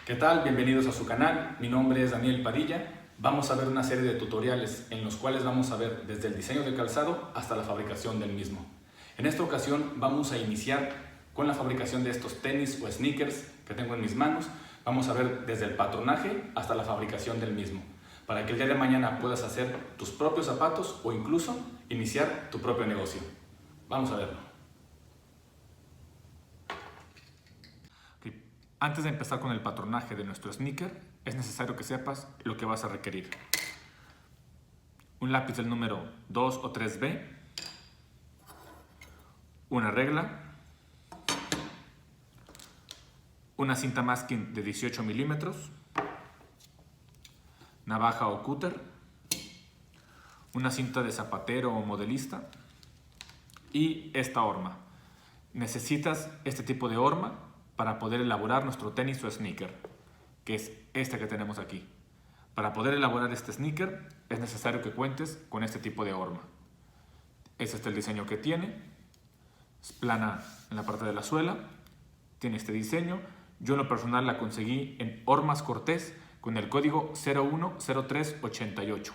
¿Qué tal? Bienvenidos a su canal. Mi nombre es Daniel Padilla. Vamos a ver una serie de tutoriales en los cuales vamos a ver desde el diseño del calzado hasta la fabricación del mismo. En esta ocasión vamos a iniciar con la fabricación de estos tenis o sneakers que tengo en mis manos. Vamos a ver desde el patronaje hasta la fabricación del mismo, para que el día de mañana puedas hacer tus propios zapatos o incluso iniciar tu propio negocio. Vamos a verlo. Antes de empezar con el patronaje de nuestro sneaker, es necesario que sepas lo que vas a requerir. Un lápiz del número 2 o 3B, una regla, una cinta masking de 18 milímetros, navaja o cúter, una cinta de zapatero o modelista y esta horma. Necesitas este tipo de horma para poder elaborar nuestro tenis o sneaker, que es este que tenemos aquí. Para poder elaborar este sneaker es necesario que cuentes con este tipo de horma. Este es el diseño que tiene. Es plana en la parte de la suela. Tiene este diseño. Yo en lo personal la conseguí en Hormas Cortés con el código 010388.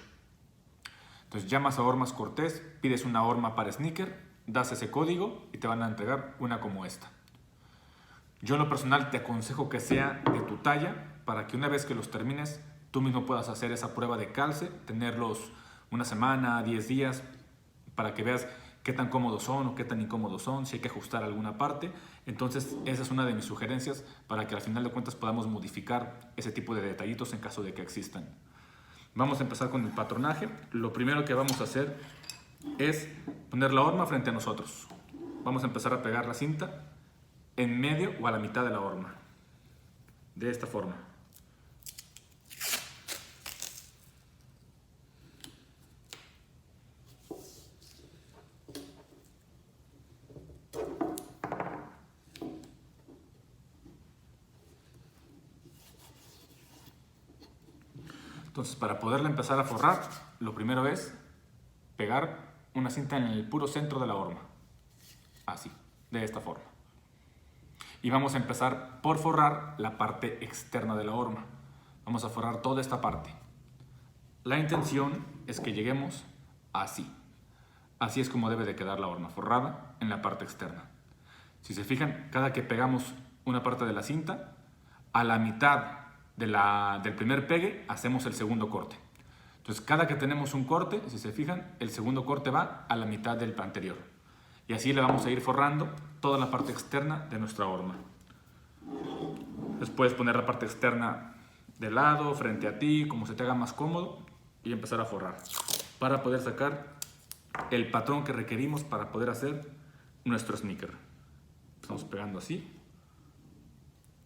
Entonces llamas a Hormas Cortés, pides una horma para sneaker, das ese código y te van a entregar una como esta. Yo en lo personal te aconsejo que sea de tu talla para que una vez que los termines tú mismo puedas hacer esa prueba de calce, tenerlos una semana, 10 días, para que veas qué tan cómodos son o qué tan incómodos son, si hay que ajustar alguna parte. Entonces esa es una de mis sugerencias para que al final de cuentas podamos modificar ese tipo de detallitos en caso de que existan. Vamos a empezar con el patronaje. Lo primero que vamos a hacer es poner la horma frente a nosotros. Vamos a empezar a pegar la cinta en medio o a la mitad de la horma, de esta forma. Entonces, para poderla empezar a forrar, lo primero es pegar una cinta en el puro centro de la horma, así, de esta forma. Y vamos a empezar por forrar la parte externa de la horma. Vamos a forrar toda esta parte. La intención es que lleguemos así. Así es como debe de quedar la horma, forrada en la parte externa. Si se fijan, cada que pegamos una parte de la cinta, a la mitad del primer pegue hacemos el segundo corte. Entonces cada que tenemos un corte, si se fijan, el segundo corte va a la mitad del anterior. Y así le vamos a ir forrando toda la parte externa de nuestra horma. Después poner la parte externa de lado, frente a ti, como se te haga más cómodo, y empezar a forrar para poder sacar el patrón que requerimos para poder hacer nuestro sneaker. Estamos pegando así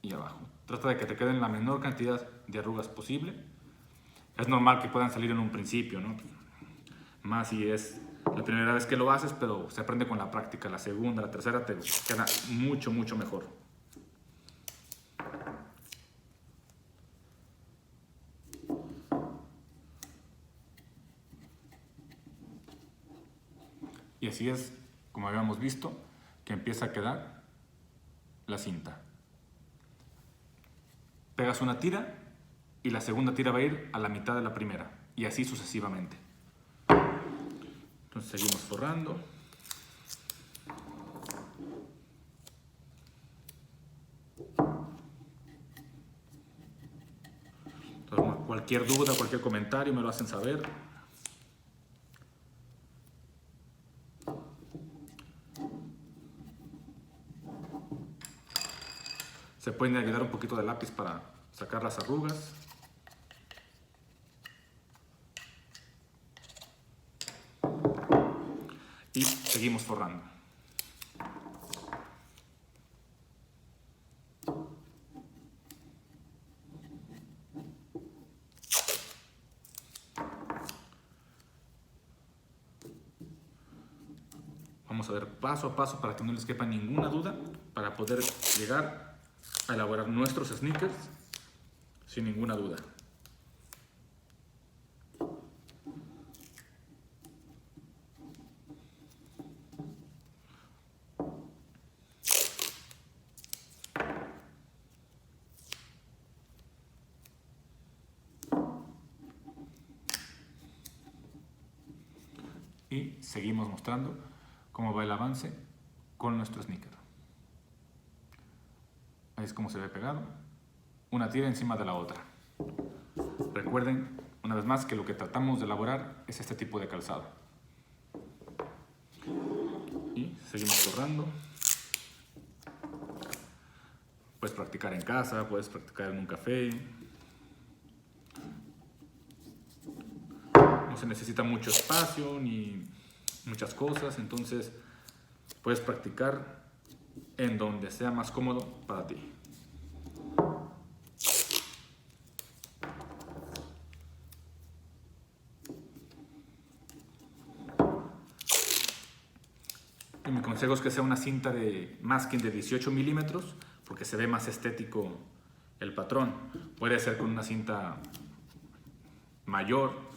y abajo. Trata de que te queden la menor cantidad de arrugas posible. Es normal que puedan salir en un principio, ¿no? Más si es la primera vez que lo haces, pero se aprende con la práctica. La segunda, la tercera te queda mucho, mucho mejor. Y así es, como habíamos visto, que empieza a quedar la cinta. Pegas una tira y la segunda tira va a ir a la mitad de la primera. Y así sucesivamente. Entonces seguimos forrando. Entonces, cualquier duda, cualquier comentario me lo hacen saber. Se pueden ayudar un poquito de lápiz para sacar las arrugas. Y seguimos forrando. Vamos a ver paso a paso para que no les quepa ninguna duda, para poder llegar a elaborar nuestros sneakers sin ninguna duda. y seguimos mostrando cómo va el avance con nuestro sneaker. Ahí es como se ve pegado, una tira encima de la otra. Recuerden una vez más que lo que tratamos de elaborar es este tipo de calzado. Y seguimos forrando. Puedes practicar en casa, puedes practicar en un café. No se necesita mucho espacio ni muchas cosas, entonces puedes practicar en donde sea más cómodo para ti. Y mi consejo es que sea una cinta de masking de 18 milímetros porque se ve más estético el patrón. Puede ser con una cinta mayor,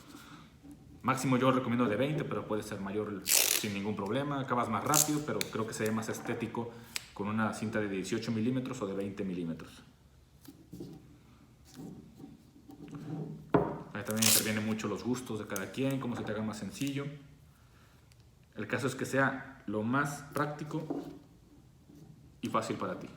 máximo yo recomiendo de 20, pero puede ser mayor sin ningún problema. Acabas más rápido, pero creo que se ve más estético con una cinta de 18 milímetros o de 20 milímetros. Ahí también intervienen mucho los gustos de cada quien, cómo se te haga más sencillo. El caso es que sea lo más práctico y fácil para ti.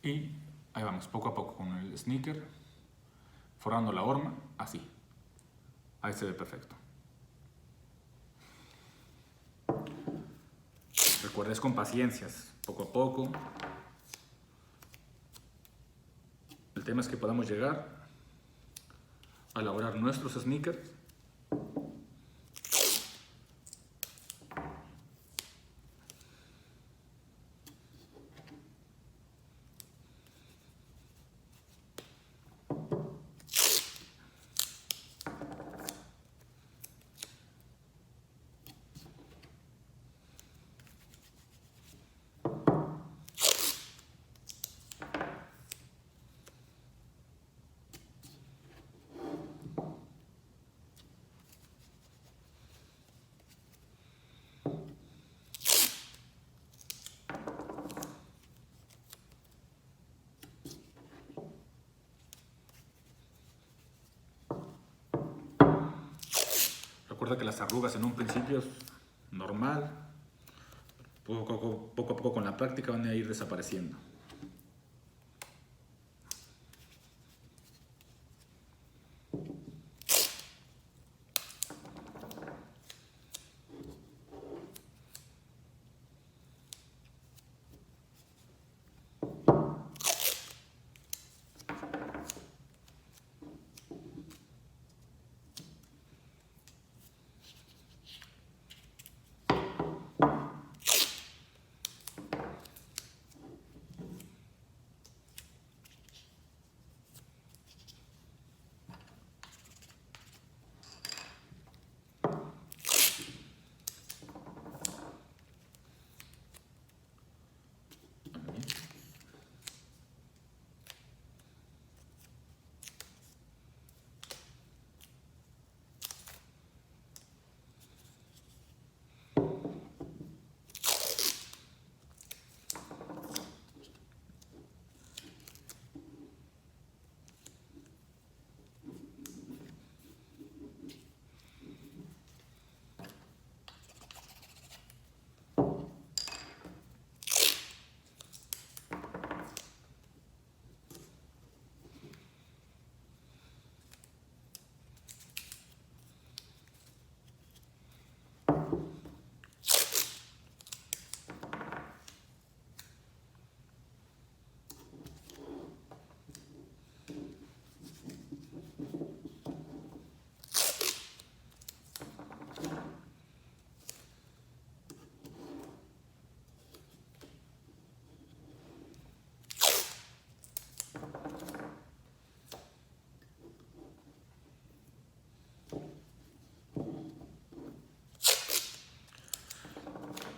Y ahí vamos, poco a poco con el sneaker, forrando la horma, así. Ahí se ve perfecto. Recuerdes con paciencias, poco a poco. El tema es que podamos llegar a elaborar nuestros sneakers Recuerda que las arrugas en un principio es normal, poco a poco con la práctica van a ir desapareciendo.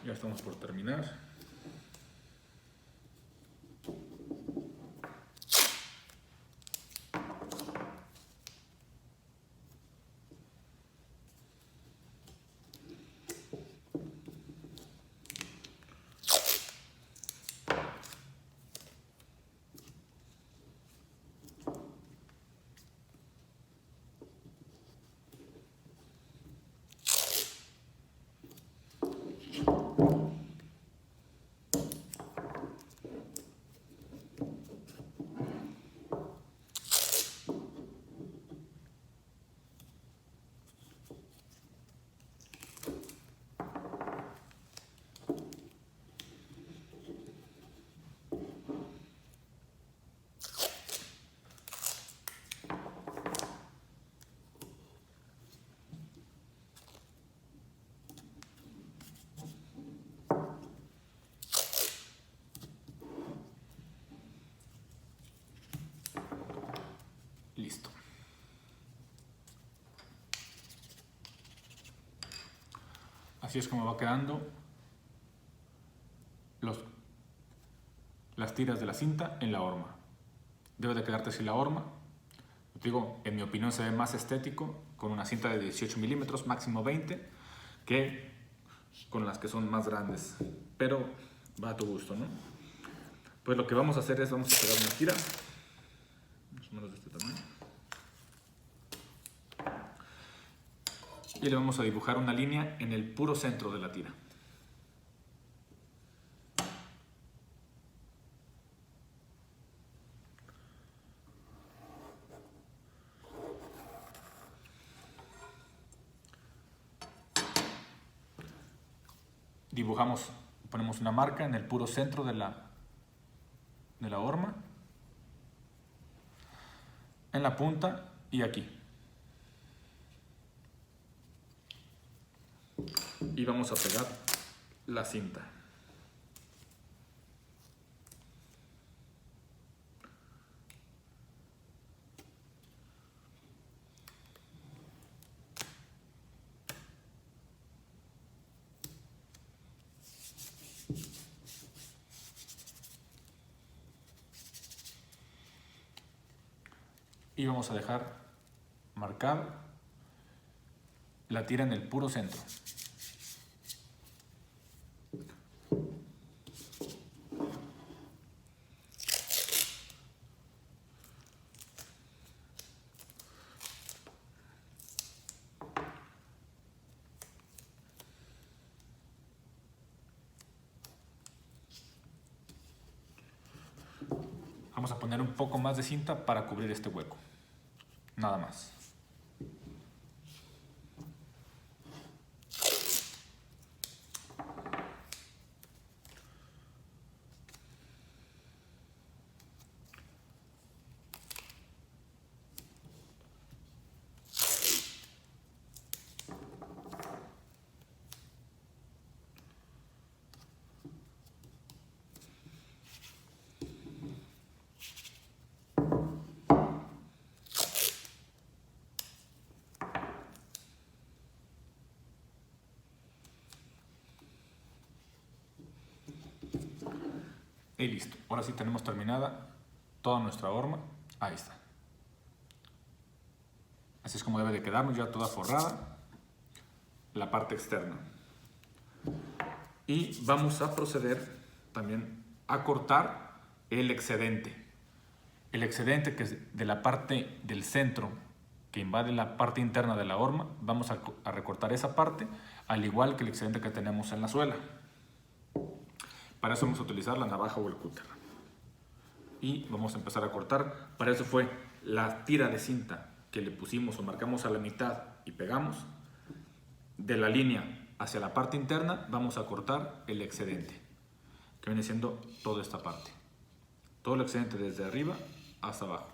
Ya estamos por terminar. Listo. Así es como va quedando las tiras de la cinta en la horma. Debe de quedarte así la horma. Digo, en mi opinión se ve más estético con una cinta de 18 milímetros, máximo 20, que con las que son más grandes. Pero va a tu gusto, ¿no? Pues lo que vamos a hacer es, vamos a pegar una tira, más o menos de este tamaño. Y le vamos a dibujar una línea en el puro centro de la tira. Dibujamos, ponemos una marca en el puro centro de la horma, en la punta y aquí. Y vamos a pegar la cinta. Y vamos a dejar marcar la tira en el puro centro. Vamos a poner un poco más de cinta para cubrir este hueco. Nada más. Y listo. Ahora sí tenemos terminada toda nuestra horma. Ahí está. Así es como debe de quedarnos ya toda forrada la parte externa. Y vamos a proceder también a cortar el excedente. El excedente que es de la parte del centro que invade la parte interna de la horma, vamos a recortar esa parte, al igual que el excedente que tenemos en la suela. Para eso vamos a utilizar la navaja o el cúter. Y vamos a empezar a cortar. Para eso fue la tira de cinta que le pusimos o marcamos a la mitad y pegamos. De la línea hacia la parte interna vamos a cortar el excedente, que viene siendo toda esta parte. Todo el excedente desde arriba hasta abajo,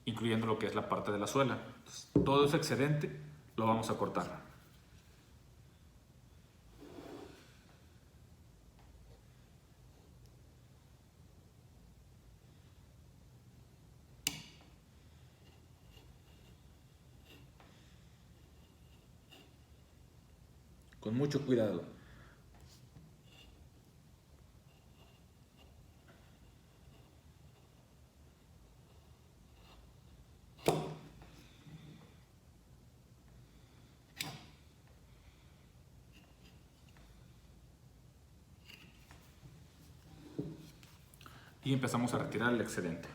incluyendo lo que es la parte de la suela. Entonces, todo ese excedente lo vamos a cortar. Con mucho cuidado. y empezamos a retirar el excedente.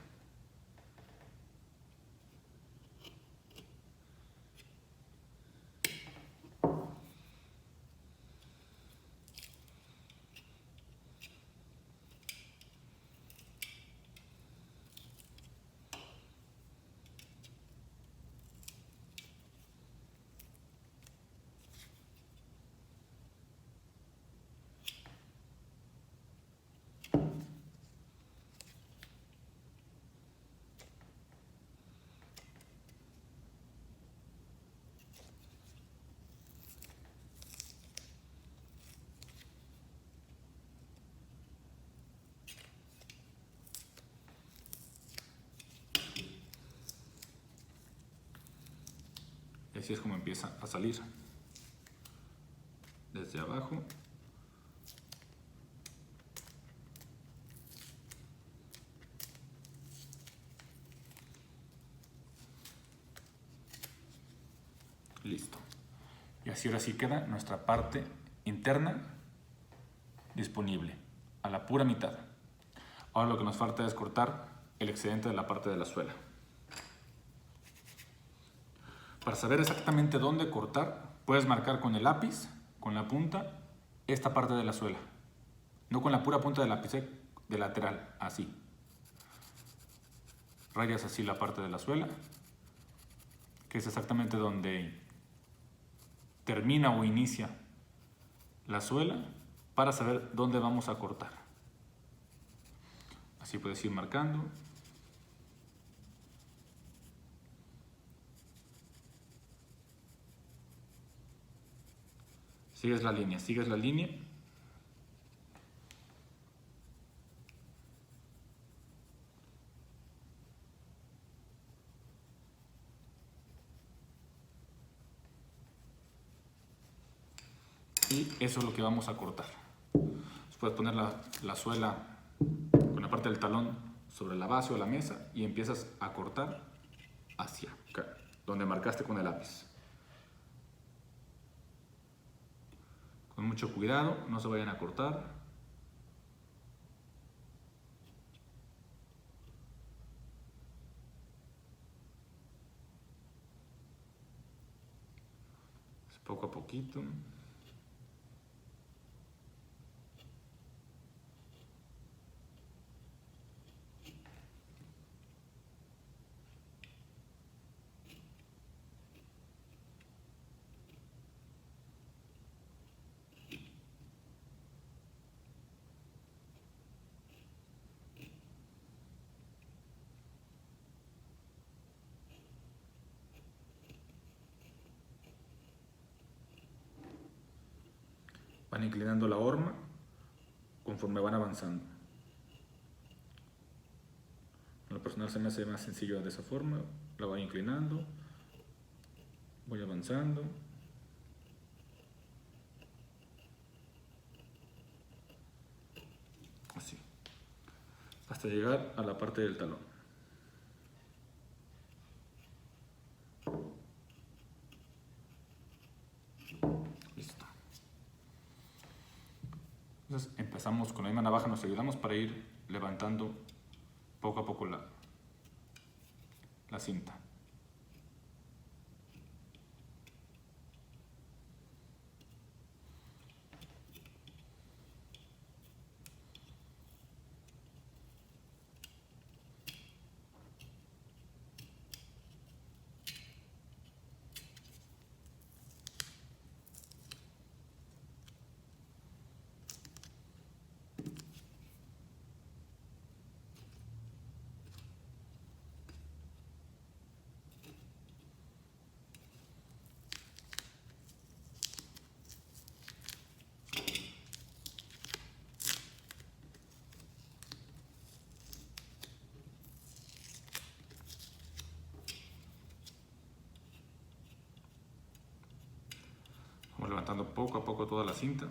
Y así es como empieza a salir. Desde abajo. Listo. Y así ahora sí queda nuestra parte interna disponible, a la pura mitad. Ahora lo que nos falta es cortar el excedente de la parte de la suela. Para saber exactamente dónde cortar, puedes marcar con el lápiz, con la punta, esta parte de la suela. No con la pura punta del lápiz, de lateral, así. Rayas así la parte de la suela, que es exactamente donde termina o inicia la suela, para saber dónde vamos a cortar. Así puedes ir marcando. Sigues la línea, sigues la línea. Y eso es lo que vamos a cortar. Puedes poner la suela con la parte del talón sobre la base o la mesa y empiezas a cortar hacia acá, donde marcaste con el lápiz. Con mucho cuidado, no se vayan a cortar. Poco a poquito. Van inclinando la horma conforme van avanzando. En lo personal se me hace más sencillo de esa forma. La voy inclinando, voy avanzando. Así. Hasta llegar a la parte del talón. Listo. Entonces empezamos con la misma navaja, nos ayudamos para ir levantando poco a poco la cinta. Vamos levantando poco a poco toda la cinta.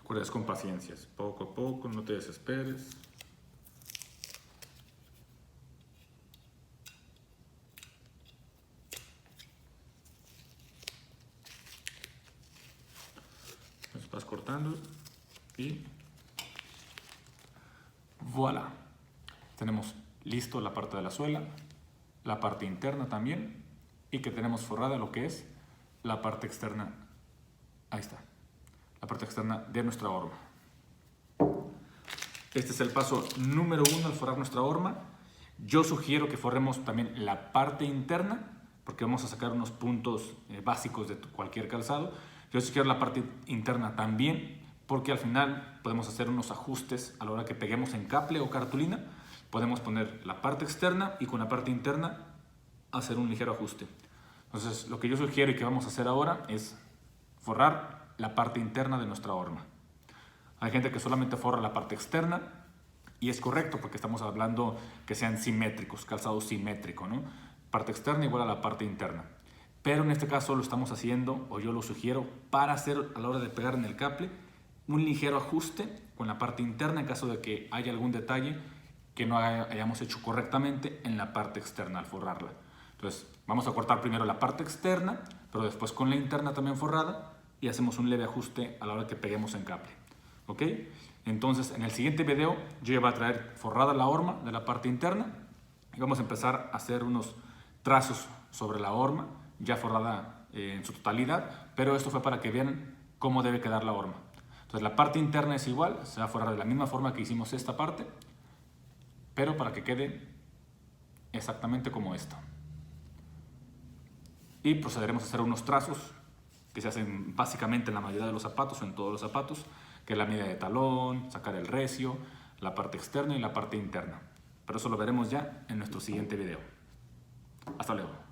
Recuerda, es con paciencia, poco a poco, no te desesperes. Entonces vas cortando y voilà. Tenemos listo la parte de la suela, la parte interna también, y que tenemos forrada lo que es la parte externa. Ahí está, la parte externa de nuestra horma. Este es el paso número 1 al forrar nuestra horma. Yo sugiero que forremos también la parte interna, porque vamos a sacar unos puntos básicos de cualquier calzado. Yo sugiero la parte interna también, porque al final podemos hacer unos ajustes a la hora que peguemos encaple o cartulina. Podemos poner la parte externa y con la parte interna hacer un ligero ajuste. Entonces, lo que yo sugiero y que vamos a hacer ahora es forrar la parte interna de nuestra horma. Hay gente que solamente forra la parte externa y es correcto porque estamos hablando que sean simétricos, calzado simétrico, ¿no? Parte externa igual a la parte interna. Pero en este caso lo estamos haciendo, o yo lo sugiero, para hacer a la hora de pegar en el caple un ligero ajuste con la parte interna en caso de que haya algún detalle que no hayamos hecho correctamente en la parte externa al forrarla. Entonces vamos a cortar primero la parte externa, pero después con la interna también forrada y hacemos un leve ajuste a la hora que peguemos en caple. ¿Ok? Entonces en el siguiente video yo ya voy a traer forrada la horma de la parte interna y vamos a empezar a hacer unos trazos sobre la horma ya forrada en su totalidad, pero esto fue para que vean cómo debe quedar la horma. Entonces la parte interna es igual, se va a forrar de la misma forma que hicimos esta parte, pero para que quede exactamente como esta. Y procederemos a hacer unos trazos que se hacen básicamente en la mayoría de los zapatos o en todos los zapatos, que es la medida de talón, sacar el recio, la parte externa y la parte interna. Pero eso lo veremos ya en nuestro siguiente video. Hasta luego.